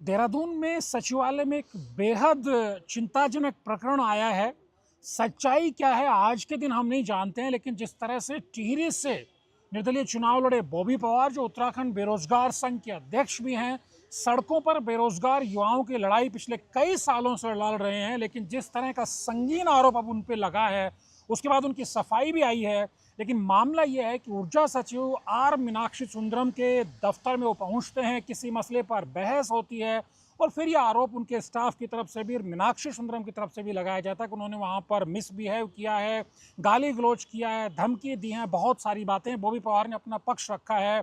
देहरादून में सचिवालय में एक बेहद चिंताजनक प्रकरण आया है। सच्चाई क्या है आज के दिन हम नहीं जानते हैं, लेकिन जिस तरह से टिहरी से निर्दलीय चुनाव लड़े बॉबी पवार, जो उत्तराखंड बेरोजगार संघ के अध्यक्ष भी हैं, सड़कों पर बेरोजगार युवाओं की लड़ाई पिछले कई सालों से लड़ रहे हैं, लेकिन जिस तरह का संगीन आरोप अब उन पर लगा है, उसके बाद उनकी सफाई भी आई है। लेकिन मामला यह है कि ऊर्जा सचिव आर मीनाक्षी सुंदरम के दफ्तर में वो पहुंचते हैं, किसी मसले पर बहस होती है और फिर ये आरोप उनके स्टाफ की तरफ से भी, मीनाक्षी सुंदरम की तरफ से भी लगाया जाता है कि उन्होंने वहां पर मिसबिहेव किया है, गाली गलौज किया है, धमकी दी हैं, बहुत सारी बातें। बॉबी पवार ने अपना पक्ष रखा है।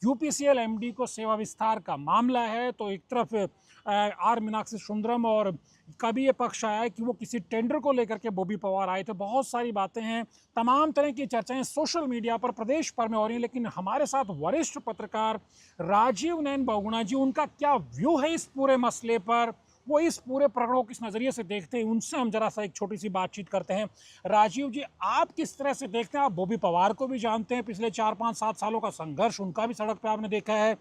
यूपीसीएल एमडी को सेवा विस्तार का मामला है, तो एक तरफ आर मीनाक्षी सुंदरम और का भी ये पक्ष आया है कि वो किसी टेंडर को लेकर के बॉबी पवार आए थे। बहुत सारी बातें हैं, तमाम तरह की चर्चाएं सोशल मीडिया पर प्रदेश भर में हो रही हैं। लेकिन हमारे साथ वरिष्ठ पत्रकार राजीव नयन बहुगुणा जी, उनका क्या व्यू है इस पूरे मसले पर, वो इस पूरे प्रकरण को किस नज़रिए से देखते हैं, उनसे हम जरा सा एक छोटी सी बातचीत करते हैं। राजीव जी, आप किस तरह से देखते हैं? आप बॉबी पवार को भी जानते हैं, पिछले 4-5-7 सालों का संघर्ष उनका भी सड़क पर आपने देखा है।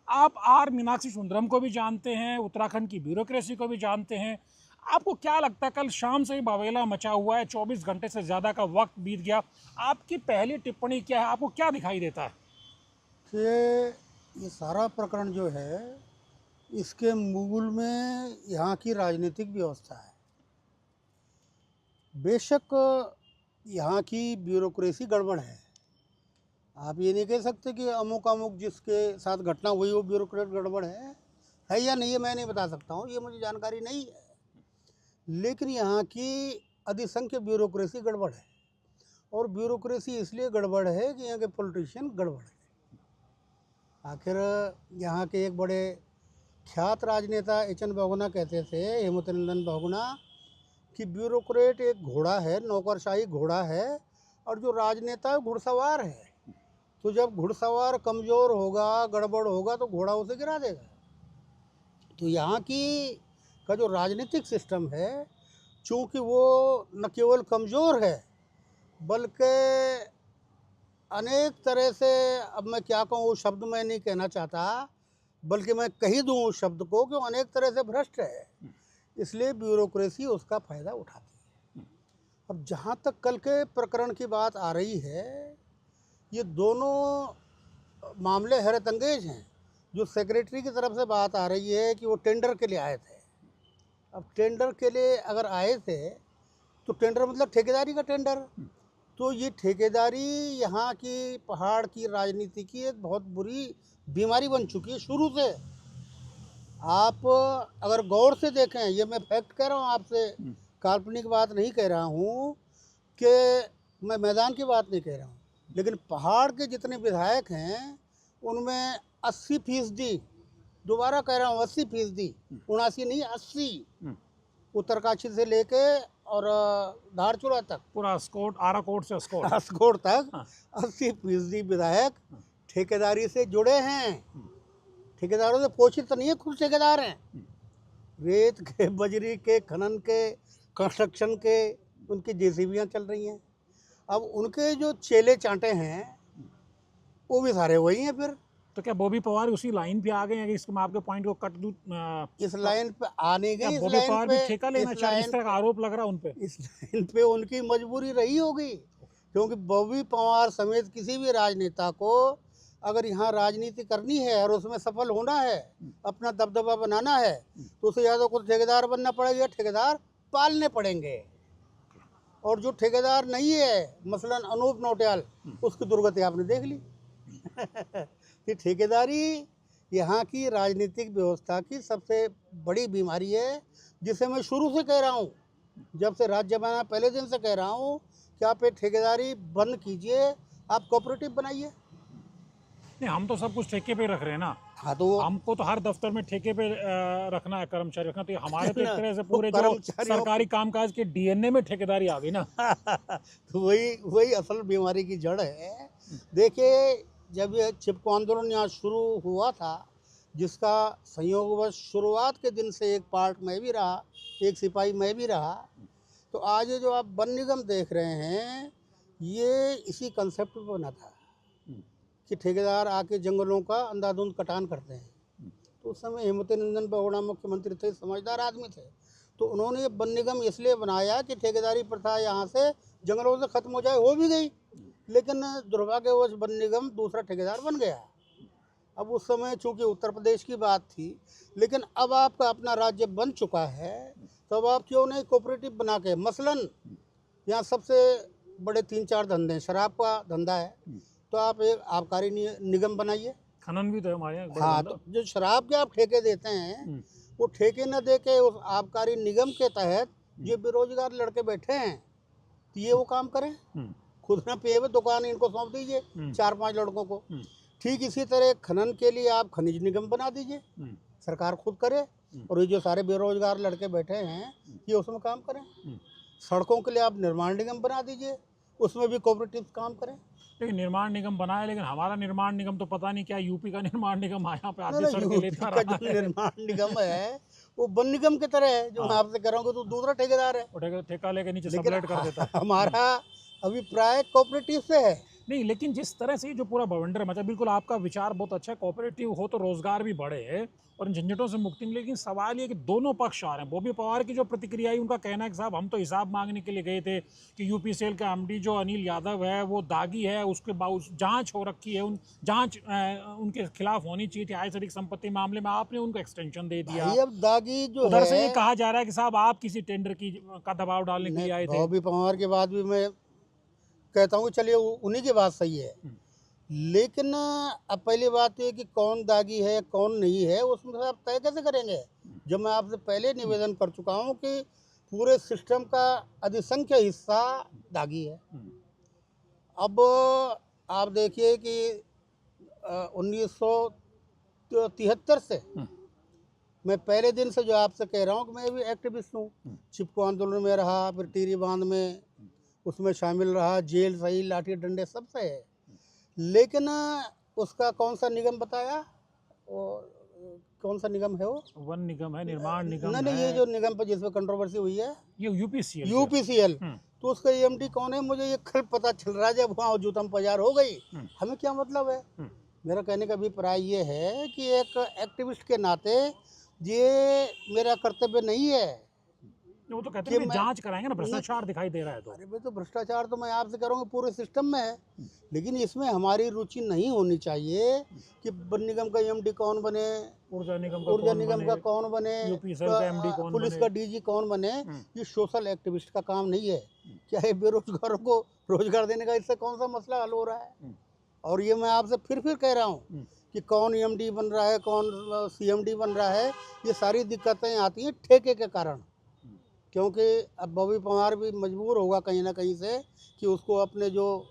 आप आर मीनाक्षी सुंदरम को भी जानते हैं, उत्तराखंड की ब्यूरोक्रेसी को भी जानते हैं। आपको क्या लगता है, कल शाम से ही बवेला मचा हुआ है, 24 घंटे से ज़्यादा का वक्त बीत गया, आपकी पहली टिप्पणी क्या है? आपको क्या दिखाई देता है? कि ये सारा प्रकरण जो है, इसके मूल में यहाँ की राजनीतिक व्यवस्था है। बेशक यहाँ की ब्यूरोक्रेसी गड़बड़ है। आप ये नहीं कह सकते कि अमुक अमुक जिसके साथ घटना हुई वो ब्यूरोक्रेट गड़बड़ है या नहीं है, मैं नहीं बता सकता हूँ, ये मुझे जानकारी नहीं है। लेकिन यहाँ की अधिसंख्य ब्यूरोक्रेसी गड़बड़ है, और ब्यूरोक्रेसी इसलिए गड़बड़ है कि यहाँ के पॉलिटिशियन गड़बड़ है। आखिर यहाँ के एक बड़े ख्यात राजनेता एच.एन. बहुगुणा कहते थे, हेमंत नंदन बहुगुणा, कि ब्यूरोक्रेट एक घोड़ा है, नौकरशाही घोड़ा है, और जो राजनेता घुड़सवार है। तो जब घुड़सवार कमज़ोर होगा, गड़बड़ होगा, तो घोड़ा उसे गिरा देगा। तो यहाँ की का जो राजनीतिक सिस्टम है, चूँकि वो न केवल कमज़ोर है, बल्कि अनेक तरह से, अब मैं क्या कहूँ उस शब्द में नहीं कहना चाहता, बल्कि मैं कही दूँ उस शब्द को कि अनेक तरह से भ्रष्ट है, इसलिए ब्यूरोक्रेसी उसका फ़ायदा उठाती है। अब जहाँ तक कल के प्रकरण की बात आ रही है, ये दोनों मामले हैरतअंगेज हैं। जो सेक्रेटरी की तरफ से बात आ रही है कि वो टेंडर के लिए आए थे। अब टेंडर के लिए अगर आए थे तो टेंडर मतलब ठेकेदारी का टेंडर, तो ये ठेकेदारी यहाँ की पहाड़ की राजनीति की एक बहुत बुरी बीमारी बन चुकी है शुरू से। आप अगर गौर से देखें, ये मैं फैक्ट कह रहा हूँ आपसे, काल्पनिक बात नहीं कह रहा हूँ, कि मैं मैदान की बात नहीं कह रहा हूँ, लेकिन पहाड़ के जितने विधायक हैं उनमें 80%, दोबारा कह रहा हूँ 80%, 79 नहीं 80, उत्तरकाशी से लेके और धारचूला तक, पूरा स्कोट, आराकोट से स्कोट अस्कोट तक 80% विधायक ठेकेदारी से जुड़े हैं। ठेकेदारों से पोषित तो नहीं है, खुद ठेकेदार हैं। रेत के, बजरी के, खनन के, कंस्ट्रक्शन के उनकी जेसीबियाँ चल रही हैं। अब उनके जो चेले चांटे हैं वो भी सारे वही हैं। फिर तो क्या बॉबी पवार उसी लाइन पे आ गए हैं? इसको मैं आपके पॉइंट को कट दूं, इस लाइन पे आने गई, बॉबी पवार भी ठेका लेना चाहिए, इस तरह का आरोप लग रहा है उन पे। इस लाइन पे उनकी मजबूरी रही होगी, क्योंकि बॉबी पवार समेत किसी भी राजनेता को अगर यहाँ राजनीति करनी है और उसमें सफल होना है, अपना दबदबा बनाना है, तो उसे या तो कुछ ठेकेदार बनना पड़ेगा, ठेकेदार पालने पड़ेंगे। और जो ठेकेदार नहीं है, मसलन अनूप नौटियाल, उसकी दुर्गति आपने देख ली। कि ठेकेदारी यहाँ की राजनीतिक व्यवस्था की सबसे बड़ी बीमारी है, जिसे मैं शुरू से कह रहा हूँ, जब से राज्य बना पहले दिन से कह रहा हूँ कि आप ये ठेकेदारी बंद कीजिए, आप कोऑपरेटिव बनाइए। नहीं, हम तो सब कुछ ठेके पे रख रहे हैं ना। हाँ, तो हमको तो हर दफ्तर में ठेके पे रखना है, कर्मचारी रखना, तो हमारे तो एक तरह से पूरे जो कर्मचारियों सरकारी कामकाज के डीएनए में ठेकेदारी आ गई ना। तो वही असल बीमारी की जड़ है। देखिए, जब ये चिपको आंदोलन यहाँ शुरू हुआ था, जिसका संयोगवश शुरुआत के दिन से एक पार्ट मैं भी रहा, एक सिपाही मैं भी रहा, तो आज ये जो आप वन निगम देख रहे हैं, ये इसी कंसेप्ट पर बना था कि ठेकेदार आके जंगलों का अंधाधुंध कटान करते हैं। तो उस समय हेमंत नंदन बहुगुणा मुख्यमंत्री थे, समझदार आदमी थे, तो उन्होंने ये वन निगम इसलिए बनाया कि ठेकेदारी प्रथा यहाँ से जंगलों से खत्म हो जाए, हो भी गई, लेकिन दुर्भाग्यवश वन निगम दूसरा ठेकेदार बन गया। अब उस समय चूंकि उत्तर प्रदेश की बात थी, लेकिन अब आपका अपना राज्य बन चुका है, तो अब आप क्यों नहीं कोऑपरेटिव बना के, मसलन यहाँ सबसे बड़े 3-4 धंधे हैं, शराब का धंधा है, तो आप एक आबकारी निगम बनाइए। खनन भी तो है हमारे यहाँ एक बड़ा हाँ, धंधा। तो जो शराब के आप ठेके देते हैं, वो ठेके न दे के उस आबकारी निगम के तहत जो बेरोजगार लड़के बैठे हैं, तो ये वो काम करें, खुद न पिए हुए दुकान इनको सौंप दीजिए 4-5 लड़कों को। ठीक इसी तरह खनन के लिए आप खनिज निगम बना दीजिए, सरकार खुद करे, और ये जो सारे बेरोजगार लड़के बैठे हैं ये उसमें काम करें। सड़कों के लिए आप निर्माण निगम बना दीजिए, उसमें भी कोऑपरेटिव काम करें। लेकिन निर्माण निगम बनाया, लेकिन हमारा निर्माण निगम तो पता नहीं क्या यूपी का निर्माण निगम यहाँ पे आधी सड़कें यूपी लेता का रहा जो है। निर्माण निगम है वो वन निगम की तरह है, जो मैं आपसे कह रहा हूँ कि तो दूसरा ठेकेदार है, वो ठेका लेके नीचे लेकिन सबलेट कर देता है। हमारा अभिप्राय कोऑपरेटिव से है। नहीं, लेकिन जिस तरह से ये जो पूरा बवंडर मचा, बिल्कुल आपका विचार बहुत अच्छा है, कोऑपरेटिव हो तो रोजगार भी बढ़े और इन झंझटों से मुक्ति मिले। लेकिन सवाल ये कि दोनों पक्ष आ रहे हैं। बॉबी पवार की जो प्रतिक्रिया है, उनका कहना है कि साहब हम तो हिसाब मांगने के लिए गए थे कि यूपीसीएल का एमडी जो अनिल यादव है वो दागी है, उसके बावजूद जांच हो रखी है, उनके खिलाफ होनी चाहिए थी। आय से अधिक संपत्ति मामले में आपने उनको एक्सटेंशन दे दिया। भाई अब दागी जो उधर है, से ये कहा जा रहा है कि साहब आप किसी टेंडर का दबाव डालने के लिए आए थे। बॉबी पवार के बाद भी मैं कहता हूँ चलिए उन्हीं की बात सही है, लेकिन अब पहली बात ये कि कौन दागी है कौन नहीं है, उसमें से आप तय कैसे करेंगे। जब मैं आपसे पहले निवेदन कर चुका हूँ कि पूरे सिस्टम का अधिसंख्य हिस्सा दागी है। अब आप देखिए कि 1973 से मैं पहले दिन से जो आपसे कह रहा हूँ कि मैं भी एक्टिविस्ट हूँ, चिपको आंदोलन में रहा, फिर टिहरी बांध में उसमें शामिल रहा, जेल सही लाठी डंडे सबसे है, लेकिन उसका कौन सा निगम बताया, और कौन सा निगम है वो? वन निगम है, निर्माण निगम नहीं, है। ये जो निगम पर जिसमें कंट्रोवर्सी हुई है ये यूपीसीएल यूपीसीएल, तो उसका ईएमडी कौन है मुझे ये कल पता चल रहा है जब वहाँ जूतम बाजार हो गई। हमें क्या मतलब है? मेरा कहने का अभिप्राय ये है कि एक एक्टिविस्ट के नाते ये मेरा कर्तव्य नहीं है। वो तो कहते हैं कि जांच कराएंगे ना, भ्रष्टाचार दिखाई दे रहा है तो। अरे भाई, तो भ्रष्टाचार तो मैं आपसे करूँगा पूरे सिस्टम में है, लेकिन इसमें हमारी रुचि नहीं होनी चाहिए कि वन निगम का एमडी कौन बने, ऊर्जा निगम का कौन बने, यूपीसीएल का एमडी कौन पुलिस बने, का डीजी कौन बने। ये सोशल एक्टिविस्ट का काम नहीं है। क्या है, बेरोजगारों को रोजगार देने का इससे कौन सा मसला हल हो रहा है? और ये मैं आपसे फिर कह रहा हूँ कि कौन एमडी बन रहा है, कौन सीएमडी बन रहा है, ये सारी दिक्कतें आती हैं ठेके के कारण। क्योंकि अब बॉबी पवार भी मजबूर होगा कहीं ना कहीं से कि उसको अपने जो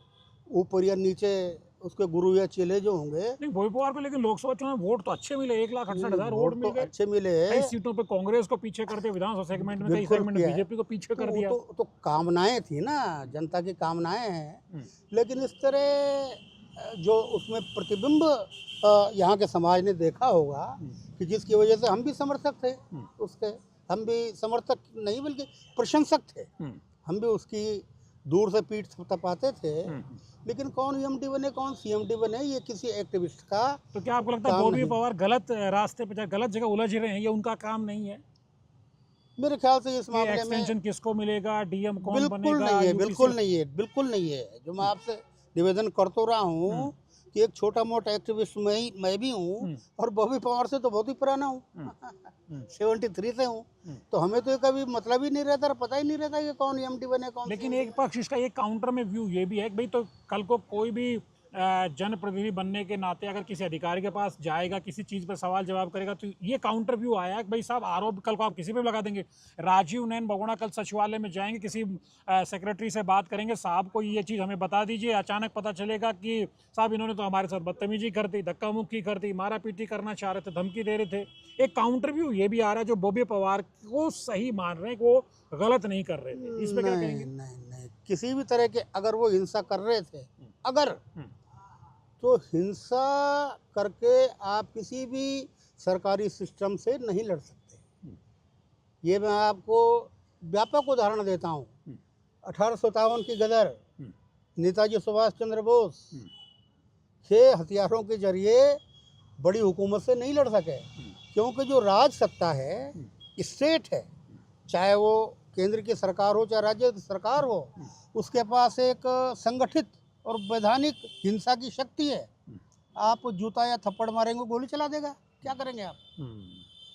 ऊपर या नीचे उसके गुरु या चेले जो होंगे। नहीं, बॉबी पवार पे लेकिन लोकसभा चुनाव में वोट तो अच्छे मिले, 1,68,000 वोट मिल गए, अच्छे मिले। कई सीटों पे कांग्रेस को पीछे कर दिया, विधानसभा सेगमेंट में कई सेगमेंट में बीजेपी को पीछे कर दिया। तो कामनाएं थी ना, जनता की कामनाएं हैं, लेकिन इस तरह जो उसमें प्रतिबिंब यहाँ के समाज ने देखा होगा कि जिसकी वजह से हम भी समर्थक थे उसके, हम भी समर्थक नहीं बल्कि प्रशंसक थे, हम भी उसकी दूर से पीठ थपथपाते थे। लेकिन कौन एमडी बने कौन सीएमडी बने, ये किसी एक्टिविस्ट का। तो क्या आपको लगता है बॉबी पवार गलत रास्ते पे, गलत जगह उलझ रहे हैं, ये उनका काम नहीं है? मेरे ख्याल से इस मामले में एक्सटेंशन किसको मिलेगा, डीएम कौन बिल्कुल बनेगा? नहीं है, बिल्कुल नहीं है, बिल्कुल नहीं है। जो मैं आपसे निवेदन कर तो रहा हूँ कि एक छोटा मोटा एक्टिविस्ट मैं भी हूँ, और बॉबी पवार से तो बहुत ही पुराना हूँ, 73 से हूँ, तो हमें तो कभी मतलब ही नहीं रहता, पता ही नहीं रहता कि कौन एमडी बने कौन। लेकिन एक पक्ष इसका एक काउंटर में व्यू ये भी है कि भाई तो कल को कोई भी जनप्रतिनिधि बनने के नाते अगर किसी अधिकारी के पास जाएगा, किसी चीज़ पर सवाल जवाब करेगा, तो ये काउंटर व्यू आया है कि भाई साहब आरोप कल को आप किसी पे भी लगा देंगे। राजीव नयन बहुगुणा कल सचिवालय में जाएंगे, किसी सेक्रेटरी से बात करेंगे, साहब को ये चीज़ हमें बता दीजिए, अचानक पता चलेगा कि साहब इन्होंने तो हमारे साथ बदतमीजी कर दी, धक्का मुक्की कर दी, मारा पीटी करना चाह रहे थे, धमकी दे रहे थे। एक काउंटर व्यू ये भी आ रहा है जो बॉबी पवार को सही मान रहे हैं कि वो गलत नहीं कर रहे थे। इस पर क्या कहेंगे? नहीं, किसी भी तरह के अगर वो हिंसा कर रहे थे, अगर तो हिंसा करके आप किसी भी सरकारी सिस्टम से नहीं लड़ सकते। ये मैं आपको व्यापक उदाहरण देता हूँ। 1857 की गदर, नेताजी सुभाष चंद्र बोस के हथियारों के जरिए बड़ी हुकूमत से नहीं लड़ सके, क्योंकि जो राज सत्ता है, स्टेट है, चाहे वो केंद्र की सरकार हो चाहे राज्य की सरकार हो, उसके पास एक संगठित और वैधानिक हिंसा की शक्ति है। आप जूता या थप्पड़ मारेंगे, गोली चला देगा, क्या करेंगे आप?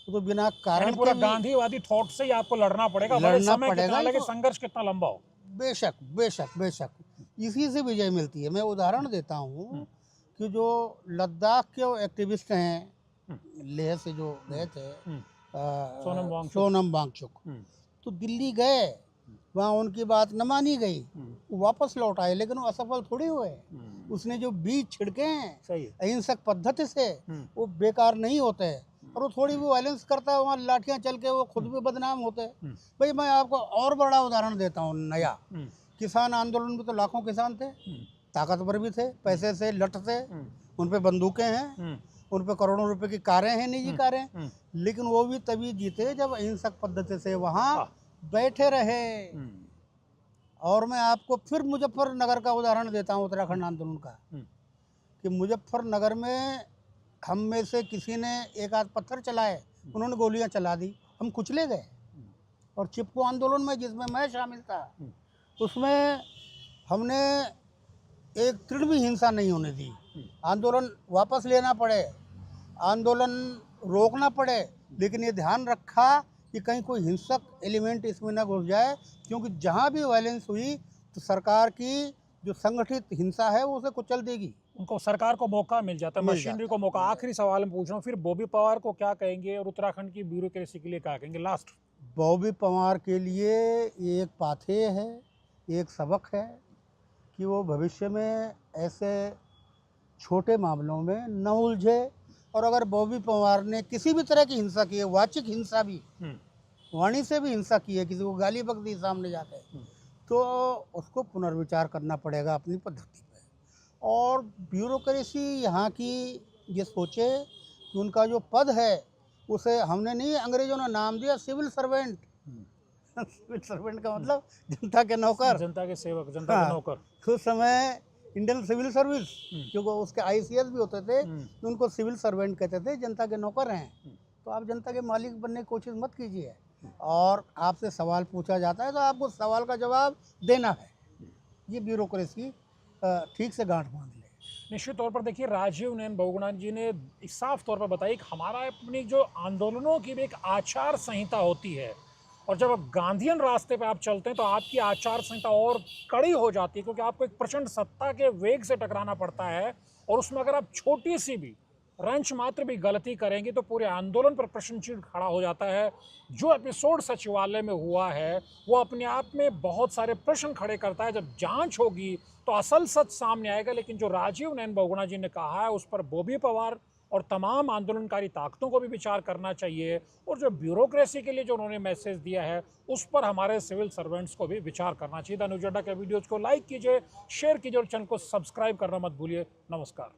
तो बिना कारण पूरा के भी गांधीवादी थॉट से ही आपको लड़ना पड़ेगा, भले लड़ना समय कितना पड़ेगा लगे, तो संघर्ष कितना लंबा हो। बेशक बेशक बेशक इसी से विजय मिलती है। मैं उदाहरण देता हूँ कि जो लद्दाख के एक्टिविस्ट हैं, लेह से जो गए थे, सोनम वांगचुक, तो दिल्ली गए, वहाँ उनकी बात न मानी गई, वो वापस लौट आए, लेकिन वो असफल थोड़ी हुए। उसने जो बीज छिड़के हैं अहिंसक पद्धति से, वो बेकार नहीं होते। और वो थोड़ी भी वायलेंस करता है, वहाँ लाठियाँ चल के वो खुद भी बदनाम होते हैं। भाई मैं आपको और बड़ा उदाहरण देता हूँ नया। किसान आंदोलन में तो लाखों किसान थे, ताकतवर भी थे, पैसे से लट थे, उन पे बंदूकें हैं, उन पे करोड़ों रुपए की कारें हैं, निजी कारें, लेकिन वो भी तभी जीते जब अहिंसक पद्धति से वहाँ बैठे रहे। और मैं आपको फिर मुजफ्फरनगर का उदाहरण देता हूँ, उत्तराखंड आंदोलन का, कि मुजफ्फरनगर में हम में से किसी ने एक आध पत्थर चलाए, उन्होंने गोलियां चला दी, हम कुचले गए। और चिपको आंदोलन में जिसमें मैं शामिल था, उसमें हमने एक तृण भी हिंसा नहीं होने दी। आंदोलन वापस लेना पड़े, आंदोलन रोकना पड़े, लेकिन ये ध्यान रखा कि कहीं कोई हिंसक एलिमेंट इसमें ना घुस जाए, क्योंकि जहाँ भी वायलेंस हुई तो सरकार की जो संगठित हिंसा है वो उसे कुचल देगी। उनको सरकार को मौका मिल जाता है, मशीनरी को मौका। आखिरी सवाल मैं पूछ रहा हूँ, फिर बॉबी पवार को क्या कहेंगे और उत्तराखंड की ब्यूरोक्रेसी के लिए क्या कहेंगे? लास्ट। बॉबी पवार के लिए एक पाथेय है, एक सबक है कि वो भविष्य में ऐसे छोटे मामलों में न उलझे। और अगर बॉबी पवार ने किसी भी तरह की हिंसा की है, वाचिक हिंसा भी, वाणी से भी हिंसा की है, किसी को गाली बक दी सामने जाके, तो उसको पुनर्विचार करना पड़ेगा अपनी पद्धति पे। और ब्यूरोक्रेसी यहाँ की ये सोचे कि उनका जो पद है उसे, हमने नहीं, अंग्रेजों ने नाम दिया सिविल सर्वेंट। सिविल सर्वेंट का मतलब जनता के नौकर, जनता के सेवक, जनता के नौकर। उस समय इंडियन सिविल सर्विस, क्योंकि उसके ICS भी होते थे, तो उनको सिविल सर्वेंट कहते थे, जनता के नौकर हैं। तो आप जनता के मालिक बनने की कोशिश मत कीजिए, और आपसे सवाल पूछा जाता है तो आपको सवाल का जवाब देना है। ये ब्यूरोक्रेसी ठीक से गांठ बांध ले। निश्चित तौर पर देखिए, राजीव नयन बहुगुणा जी ने साफ तौर पर बताया कि हमारा अपनी जो आंदोलनों की भी एक आचार संहिता होती है, और जब आप गांधीयन रास्ते पे आप चलते हैं तो आपकी आचार संहिता और कड़ी हो जाती है, क्योंकि आपको एक प्रचंड सत्ता के वेग से टकराना पड़ता है, और उसमें अगर आप छोटी सी भी रंच मात्र भी गलती करेंगे तो पूरे आंदोलन पर प्रश्न चिन्ह खड़ा हो जाता है। जो एपिसोड सचिवालय में हुआ है वो अपने आप में बहुत सारे प्रश्न खड़े करता है। जब जांच होगी तो असल सच सामने आएगा, लेकिन जो राजीव नयन बहुगुणा जी ने कहा है उस पर बॉबी पवार और तमाम आंदोलनकारी ताकतों को भी विचार करना चाहिए, और जो ब्यूरोक्रेसी के लिए जो उन्होंने मैसेज दिया है उस पर हमारे सिविल सर्वेंट्स को भी विचार करना चाहिए। द न्यूज अड्डा के वीडियोज़ को लाइक कीजिए, शेयर कीजिए और चैनल को सब्सक्राइब करना मत भूलिए। नमस्कार।